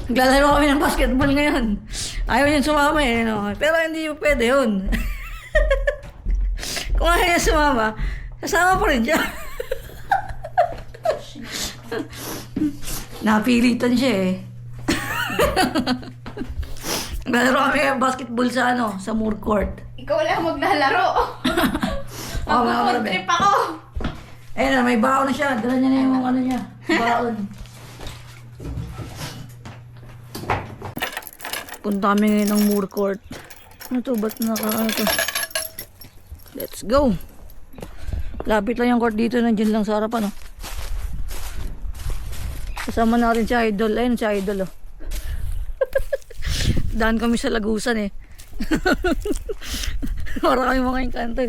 Naglalaro kami ng basketball ngayon. Ayaw niya sumama eh. No? Pero hindi yung pwede yun. Kung ayaw niya sumama, kasama pa rin siya. Napilitan siya eh. Naglalaro kami ng basketball sa sa Moore Court. Ikaw lang maglalaro. Magpupuntrip ako. Ayun na, may baon na siya. Dala niya na yung niya. Baon. Punta kami ngayon ng Moore Court. Ano to? Ba't to? Let's go. Lapit lang yung court dito. Nandiyan lang sa harapan. Kasama natin si Idol. Ayun si Idol. Daan kami sa Lagusan eh. Para kami mga engkanto.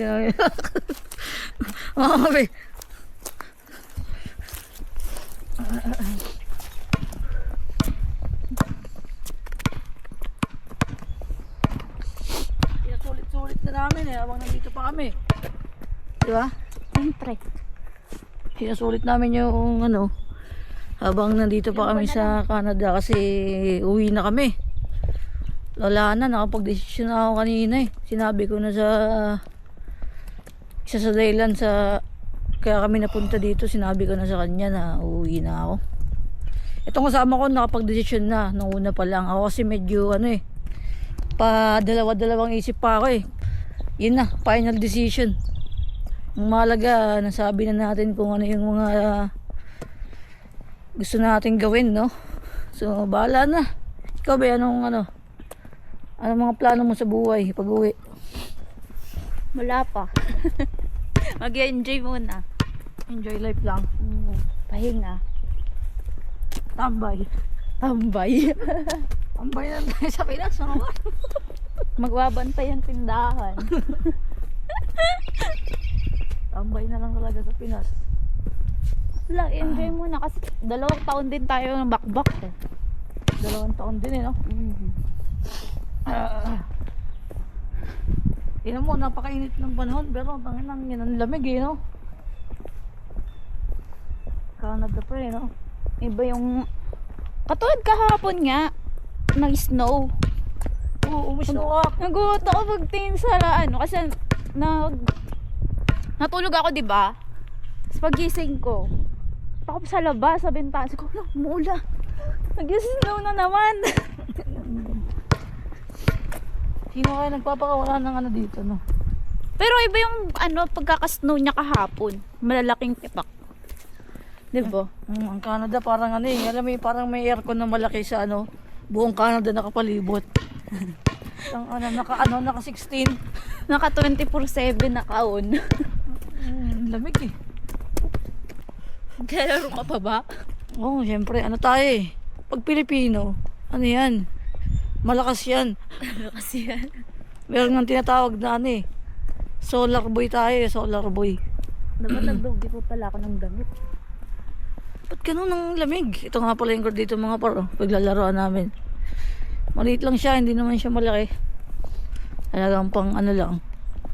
Mga kami. Sulit na namin eh. Habang nandito pa kami. Di ba? Siyempre. Sinasulit namin yung habang nandito pa kami sa Canada kasi uwi na kami. Wala na, nakapag-desisyon na ako kanina eh. Sinabi ko na sa isa sa dahilan kaya kami napunta dito, sinabi ko na sa kanya na uuwi na ako. Itong kasama ko nakapag-desisyon na nung una pa lang. Ako kasi medyo pa dalawa-dalawang isip pa ako eh. Yun na, final decision. Ang mahalaga, nasabi na natin kung ano yung mga gusto natin gawin, no? So, bahala na. Ikaw ba, anong mga plano mo sa buhay pag-uwi? Wala pa. Mag-enjoy muna. Enjoy life lang. Pahinga. Tambay. Tambay. Tambay na tayo sa Pinas, ano ba? Magbabantay ang tindahan. Tambay na lang talaga sa Pinas. Wala, enjoy muna kasi 2 taon din tayo ng bakbak eh. 2 taon din eh, no? Tingnan mo, napakainit ng panahon pero tanginang yan ang lamig eh, no? Canada pa eh, no? Iba yung katulad kahapon nga nag-snow. Oo, umisnow up. Nagulat ako pagtingin sa kasi natulog ako, di ba? Tapos pagising ko, takop sa labas sa bintana ko, mula. Nag-snow na naman. Sino kaya nagpapakawala ng dito, no? Pero iba yung pagkaka-snow niya kahapon. Malalaking tipak. Diba? Ang Canada parang alam mo parang may aircon na malaki sa buong Canada nakapalibot. Ang naka 16. Naka 24/7 naka-on. Lamig eh. Kalaro ka pa ba? Oo, syempre. Tayo eh. Pag Pilipino, yan? Malakas yan. Malakas yan. Meron nga tinatawag na solar boy tayo eh. Solar boy. Dapat nagdogi po pala ako ng damit. Ba't ganun ang lamig? Ito nga pala yung court dito mga paro. Paglalaroan namin. Maliit lang siya. Hindi naman siya malaki. Talagang pang lang.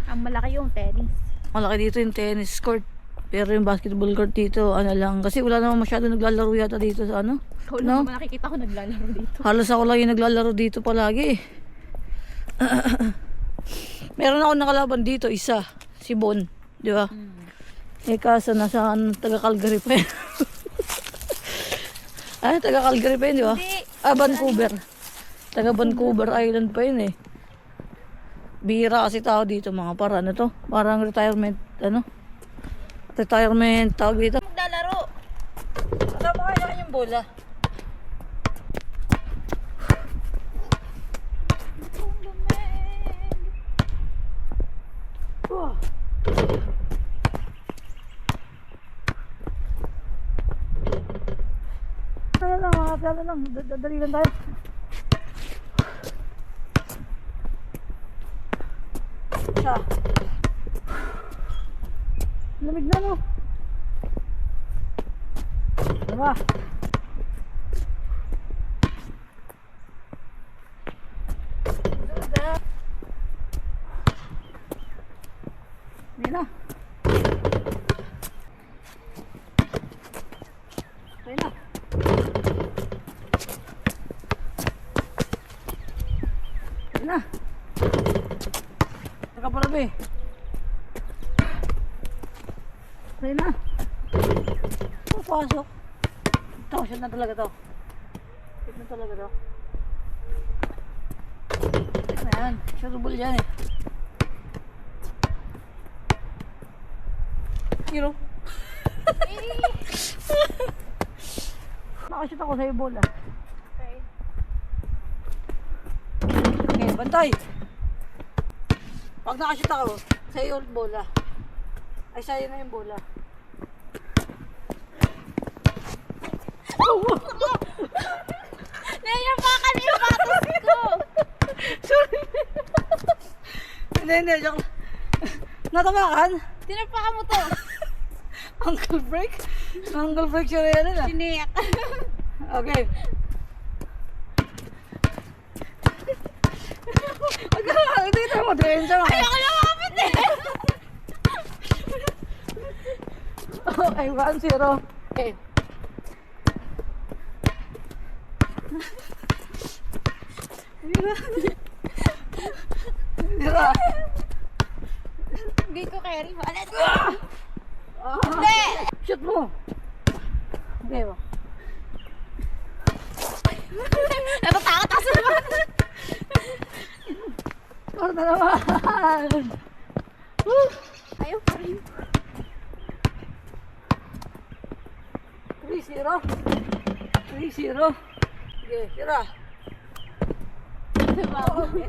Ang malaki yung tennis. Malaki dito yung tennis court. Pero yung basketball court dito, lang. Kasi wala naman masyado naglalaro yata dito sa Wala naman nakikita ko naglalaro dito. Halos ako lang yung naglalaro dito palagi. Meron ako nakalaban dito, isa. Si Bon. Di ba? Eh kaso nasa taga Calgary pa yun. Taga Calgary pa yun, di ba? Vancouver. Taga Vancouver Island pa yun eh. Bihira kasi tao dito mga para to. Parang retirement, retirement tawag dito. Maglalaro. Kasama kaya yung bola. Kala lang, dadali lang tayo. Lamig na, no? Diba? Hindi na. Okay na. be. Ayun na. Pasok. Ito, shot na talaga to. Shot na talaga to. Ayan, shootable yan eh. Hero. Nakashoot ako sa iyo bola. Okay. Okay, bantay. Pag nakashoot ako, sa iyo ulit bola. Ay, sa'yo na yung bola. Nayapakan yung patos ko. Sorry. Hindi, joke. Natapakan? Tinapakan mo to. Ankle break? Ankle break siya rin na. Siniyak. Okay. Hindi kita mo, din siya. Ayoko na makapit eh. Okay, 1-0. Okay. Dira. Hindi ko carry. Alas. Hindi. Shoot mo. Okay ba? Natatakot ako sa naman. Score na naman. Ayaw pa rin. 3-0. 3-0. Okay, tira. Diba? Okay.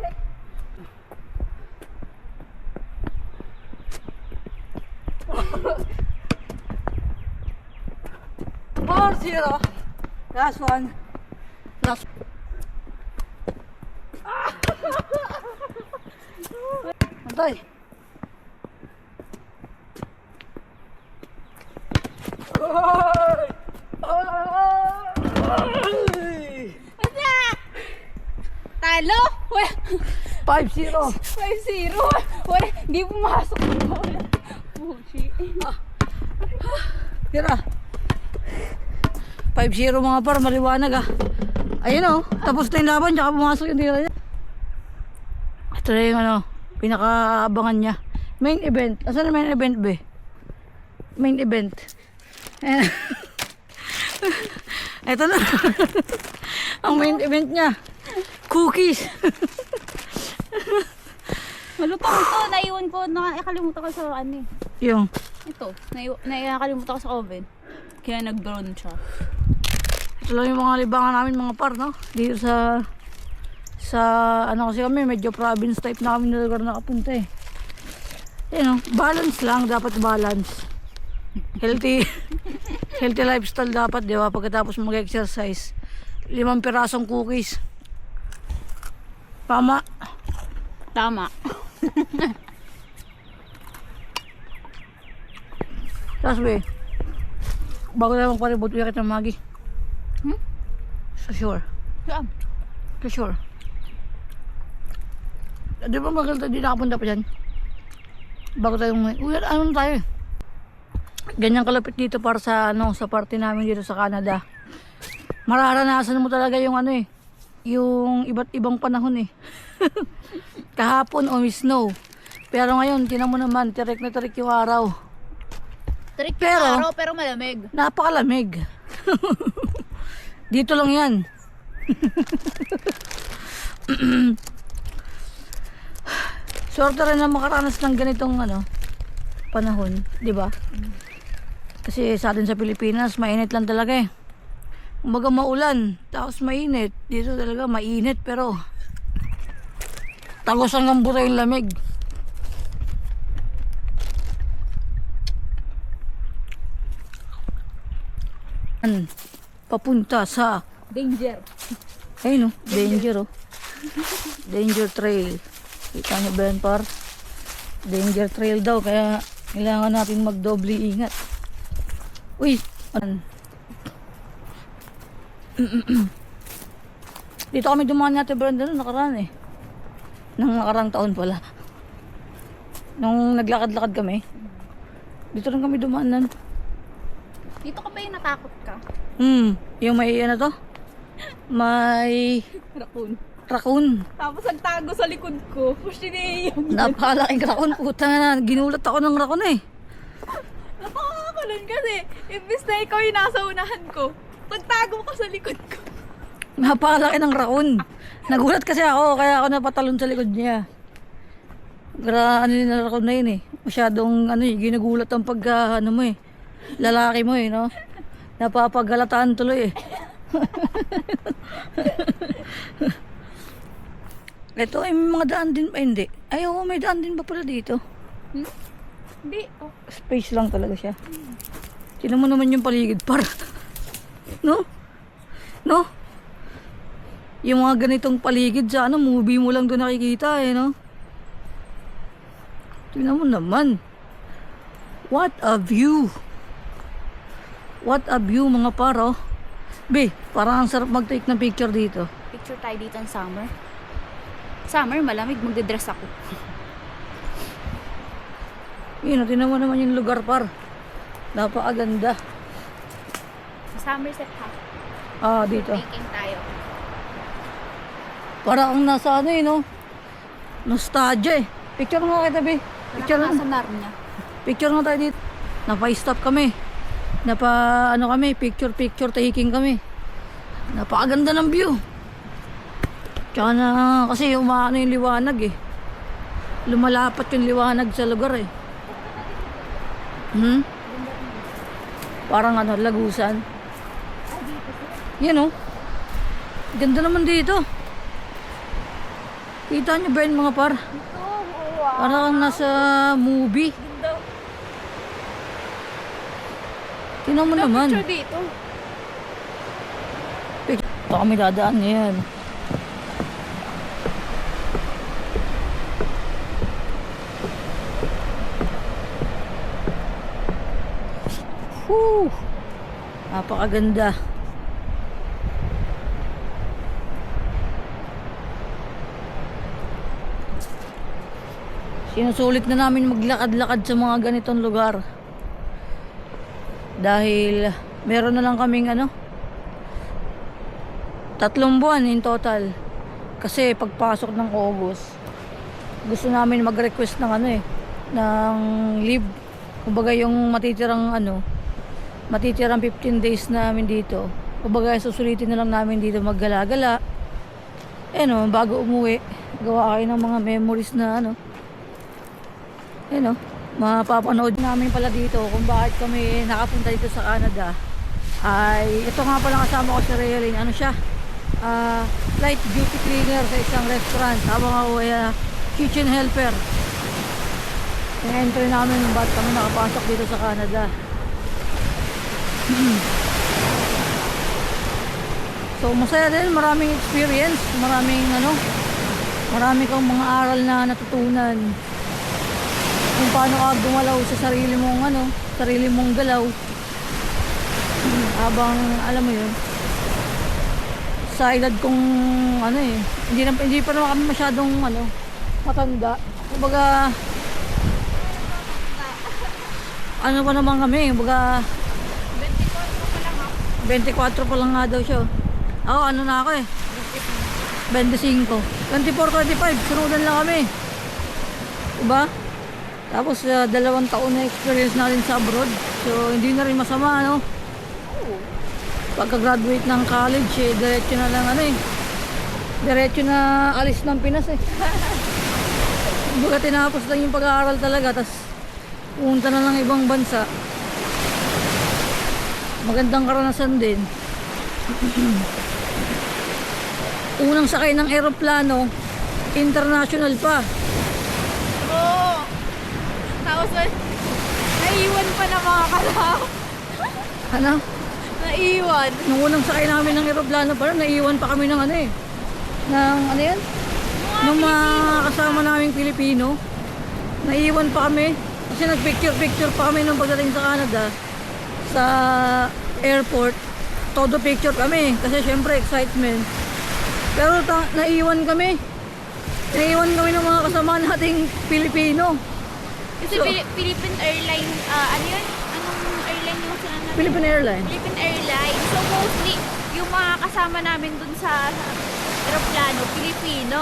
Four, 0. Last one. Last. Antay. Wala! Talo! 5-0. 5-0! Wala! Hindi pumasok yung bola. Bullshit. Tira. 5-0 mga par, maliwanag ah. Ayun oh, tapos na yung laban, tsaka pumasok yung tira niya. Ito na yung ano, pinakaabangan niya. Main event. Asan na main event be? Main event. Ayan. Ito na. Ang main event niya. Cookies. Malutong ito. Naiwan ko. Nakalimutan ko sa ano eh. Yung. Ito. Nakalimutan ko sa oven. Kaya nag-drone siya. Ito lang yung mga libangan namin mga par, no? Dito sa ano kasi kami, medyo province type na kami na lugar nakapunta eh. Ayun, balance lang, dapat balance. Healthy healthy lifestyle dapat, di ba? Pagkatapos mag-exercise. 5 pirasong cookies. Tama. Tama. Tapos be, bago na magparibot, uya kita Maggie. So sure. Saan? So sure. Di ba maganda, di nakapunta pa dyan? Bago tayo uwi, ano tayo? Ganyan kalapit dito para sa ano, sa party namin dito sa Canada. Mararanasan mo talaga yung ano eh, yung iba't ibang panahon eh. Kahapon o snow. Pero ngayon, tinan mo naman, tirik na tirik yung araw. Trick Pero- yung araw pero malamig. Napakalamig. Dito lang yan. Swerte rin na makaranas ng ganitong ano, panahon, di ba? Kasi sa atin sa Pilipinas, mainit lang talaga eh. Umaga maulan, tapos mainit. Dito talaga mainit pero tagos hanggang buta yung lamig. Papunta sa Danger. ayun oh, danger oh. Danger trail. Kita niyo ba yan par? Danger trail daw kaya kailangan natin magdoble ingat. Uy, an. Dito kami dumaan natin Brenda noong nakaraan eh. Nang nakarang taon pala. Nung naglakad-lakad kami. Dito rin kami dumaan nun. Dito ka ba yung natakot ka? Yung may ano to? May Raccoon. Raccoon. Tapos nagtago sa likod ko. Siniyam. Napakalaking raccoon. Puta na, ginulat ako ng raccoon eh. Napakakakulon kasi. Imbis na ikaw yung nasa unahan ko. Nagtago ka sa likod ko. Napakalaki ng raccoon. Nagulat kasi ako, kaya ako napatalon sa likod niya. Ano yun na raccoon na yun eh. Masyadong ginagulat ang pagka mo eh. Lalaki mo eh, no? Napapagalataan tuloy eh. Ito ay may mga daan din pa, hindi. Ay oo, may daan din pa pala dito. Hindi. Oh. Space lang talaga siya. Tignan mo naman yung paligid par. No? No? Yung mga ganitong paligid sa movie mo lang doon nakikita eh, no? Tignan mo naman. What a view. What a view mga paro. Be, parang ang sarap mag-take ng picture dito. Picture tayo dito ng summer. Summer, malamig. Magdedress ako. Yun, tignan mo naman yung lugar par. Napakaganda. Somerset House. Ah, dito. Taking tayo. Parang nasa no? Nostalgia eh. Picture nga kita, be. Picture Nasa nga. Narnia. Picture nga tayo dito. Napa-stop kami. Kami, picture taking kami. Napakaganda ng view. Tsaka na, kasi yung liwanag eh. Lumalapat yung liwanag sa lugar eh. Parang lagusan. Yan oh. Ganda naman dito. Kita nyo ba yun mga par? Parang kang nasa movie. Tingnan mo naman. Picture dito. Ito kami dadaan ngayon. Whew! Napakaganda. Sinusulit na namin maglakad-lakad sa mga ganitong lugar. Dahil meron na lang kaming 3 buwan in total. Kasi pagpasok ng August, gusto namin mag-request ng ng leave. Kumbaga yung matitirang 15 days namin dito. Kumbaga susulitin na lang namin dito maggala-gala. Bago umuwi, gawa kayo ng mga memories na mapapanood namin pala dito kung bakit kami nakapunta dito sa Canada. Ay ito nga pala kasama ko si Realine. Light duty cleaner sa isang restaurant, habang ako ay kitchen helper. Yung entry namin ba't kami nakapasok dito sa Canada. So masaya din, maraming experience, marami kang mga aral na natutunan kung paano ka gumalaw sa sarili mong galaw. Habang alam mo yun, sa edad kong hindi pa naman kami masyadong matanda. Kumbaga pa naman kami, kumbaga 24 pa lang nga daw siya. Oo, na ako eh. 25. 24, 25, sunudan lang kami. Diba? Tapos 2 taon na experience natin sa abroad. So hindi na rin masama pagka-graduate ng college diretso na lang diretso na alis ng Pinas eh. Kumbaga tinapos lang yung pag-aaral talaga, tas pumunta na lang ibang bansa. Magandang karanasan din. Unang sakay ng eroplano, international pa. Oo. Tapos naiwan pa na mga kalahap. Naiwan. Nung unang sakay namin ng eroplano pa rin, naiwan pa kami ng nung mga kasama naming Pilipino. Naiwan pa kami kasi nagpicture pa kami nung pagdating sa Canada sa airport. Todo picture kami kasi syempre excitement. Pero naiwan kami ng mga kasama nating Pilipino. Kasi Philippine Airlines, Anong airline yung sila natin? Philippine Airlines. Philippine Airlines. So mostly, yung mga kasama namin dun sa eroplano, Pilipino.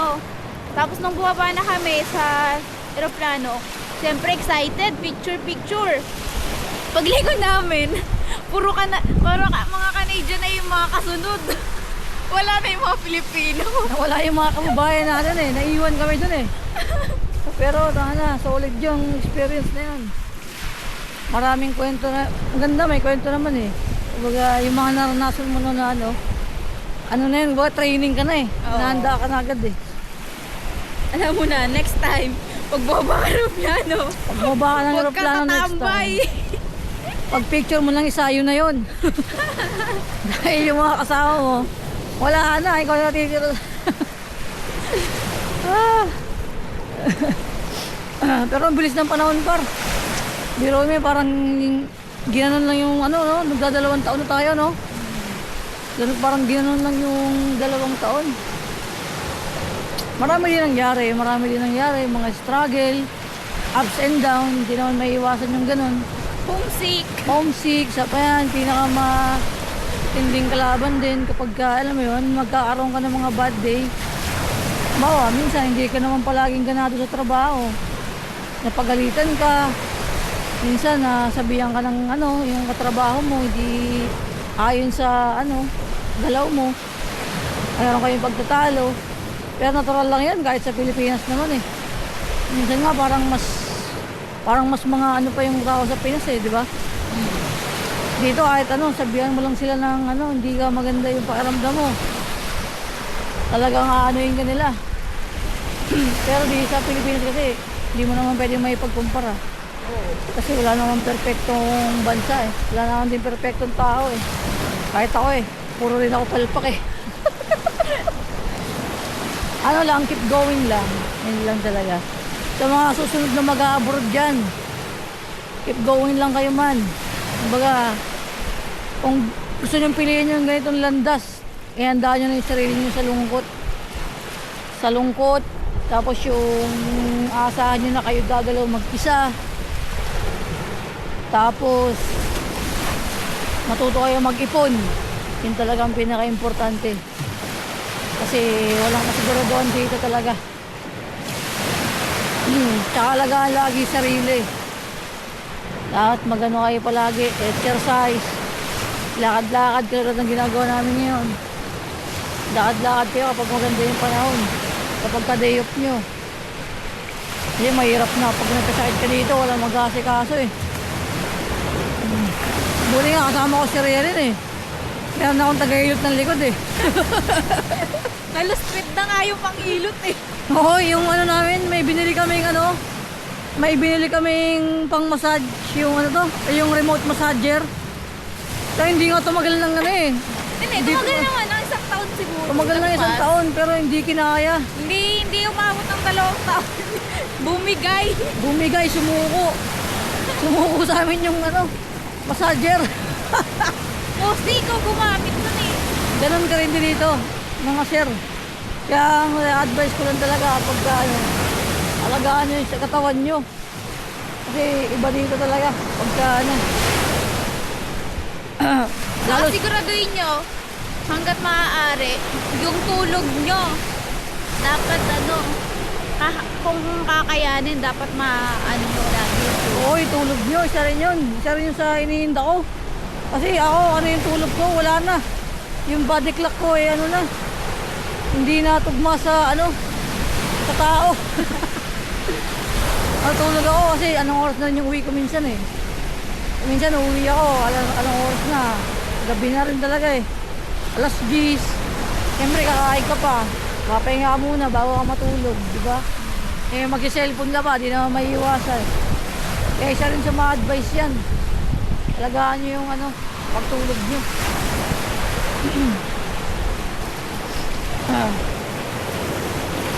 Tapos nung bumaba na kami sa eroplano, siyempre excited, picture. Pagligo namin, puro mga Canadian na yung mga kasunod. Wala na yung mga Pilipino. Wala yung mga kababayan natin eh. Naiwan kami dun eh. Pero sana, solid yung experience na yan. Maraming kwento na, ang ganda, may kwento naman eh. Kumbaga, yung mga naranasan mo na ano na yun, training ka na eh. Oo. Nahanda ka na agad eh. Alam mo na, next time, pag bumaba ka ng eroplano, Pag bumaba ka ng huwag aeroplano kang next tatambay. time, pag picture mo lang isa, yun na yun. Dahil yung mga kasama mo, wala na, ikaw na titira. Pero ang bilis ng panahon, par. Biro mo, parang ginanon lang yung ano, no? Nagdadalawang taon na tayo, no? Ganun, parang ginanon lang yung 2 taon. Marami din nangyari, mga struggle, ups and down, hindi naman may iwasan yung ganun. Homesick, sa pa yan, pinaka-matinding kalaban din kapag alam mo yun, magkakaroon ka ng mga bad day. Bawa, minsan hindi ka naman palaging ganado sa trabaho. Napagalitan ka, minsan nasabihan ka ng yung katrabaho mo, hindi ayon sa galaw mo. Mayroon kayong pagtatalo. Pero natural lang yan kahit sa Pilipinas naman eh. Minsan nga parang mas mga pa yung tao sa Pinas eh, di ba? Dito kahit sabihan mo lang sila ng hindi ka maganda yung pakiramdam mo. Talagang aanuin ka nila. Pero di sa Pilipinas kasi, hindi mo naman pwede may pagkumpara. Kasi wala naman perfectong bansa eh. Wala naman din perfectong tao eh. Kahit ako eh, puro rin ako palpak eh. Keep going lang. Yun lang talaga. Sa mga susunod na mag-a-abroad dyan, keep going lang kayo man. Kumbaga, kung gusto nyo piliin yung ganitong landas, ihandaan nyo na yung sarili nyo sa lungkot. Tapos yung asahan nyo na kayo gagalaw mag-isa. Tapos matuto kayo mag-ipon. Yun talagang pinaka-importante. Kasi walang kasiguraduhan dito talaga. Tsaka alagaan lagi sarili. Dapat magano kayo palagi, exercise, lakad-lakad katulad ng ginagawa namin ngayon. Lakad-lakad kayo kapag maganda yung panahon, kapag ka-day off nyo. Kasi mahirap na pag nagkasakit ka dito, walang mag-asikaso eh. Buti nga kasama ko si Rialin eh. Meron akong tagailot ng likod eh. Halos trip na nga yung pang-ilot eh. Oo, yung namin, may binili kaming pang-massage, yung yung remote massager. Kaya hindi nga tumagal ng eh. Hindi, tumagal naman ng 1 taon siguro. Tumagal ng 1 taon, pero hindi kinaya. Hindi umabot ng 2 taon. Bumigay, sumuko. Sumuko sa amin yung massager. Mostly ikaw gumamit nun eh. Ganun ka rin din dito, mga sir. Kaya ang advice ko lang talaga kapag alagaan nyo sa katawan nyo. Kasi iba dito talaga pagka Saka siguraduhin nyo, hanggat maaari, yung tulog nyo, dapat kung kakayanin, dapat nyo lagi yung tulog. Oo, yung tulog nyo, isa rin yun. Isa rin yun sa inihinda ko. Kasi ako, yung tulog ko, wala na. Yung body clock ko, hindi na tugma sa sa tao. Tulog ako kasi anong oras na rin yung uwi ko minsan eh. Minsan uwi ako, anong oras na. Gabi na rin talaga eh. 10:00. Siyempre kakain ka pa. Papahinga ka muna bago ka matulog, di ba? Eh mag-cellphone ka pa, di naman maiiwasan. Kaya isa rin sa mga advice yan. Alagaan nyo yung pagtulog nyo.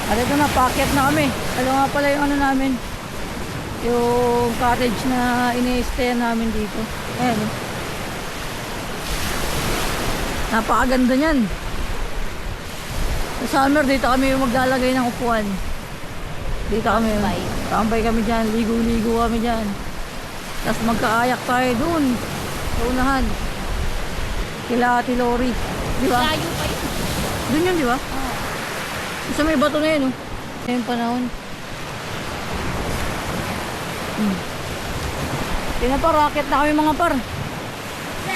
At ito na, paakyat na kami. Alam nga pala yung namin, yung cottage na ini-stay namin dito. Ayan. Napakaganda niyan. Sa summer, dito kami yung maglalagay ng upuan. Dito kami. Tambay kami dyan. Ligo-ligo kami dyan. Tapos magkaayak tayo dun. Sa unahan. Kila Ate Lori. Di ba? Layo pa yun. Dun yun, di ba? Sa may bato na yun, oh. Yung panahon. Pinaparaket na kami mga par.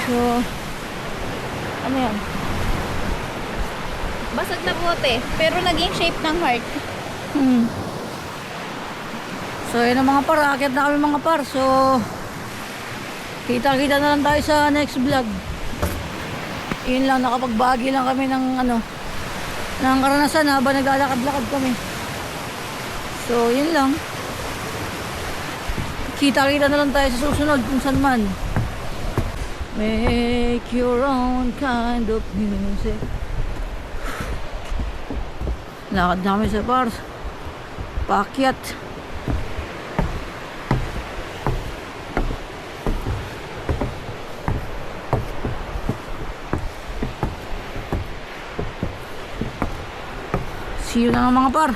So, ano yan? Basag na bote, pero naging shape ng heart. So, yun ang mga par. Raket na kami mga par. So, kita-kita na lang tayo sa next vlog. Yun lang, nakapagbagi lang kami ng ano, ng karanasan habang naglalakad-lakad kami. So, yun lang. Kita-kita na lang tayo sa susunod kung saan man. Make your own kind of music. Lakad na kami sa par. Paakyat. See you na nga mga par.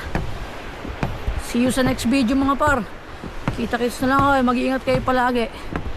See you sa next video mga par. Kita-kits na lang kayo. Mag-iingat kayo palagi.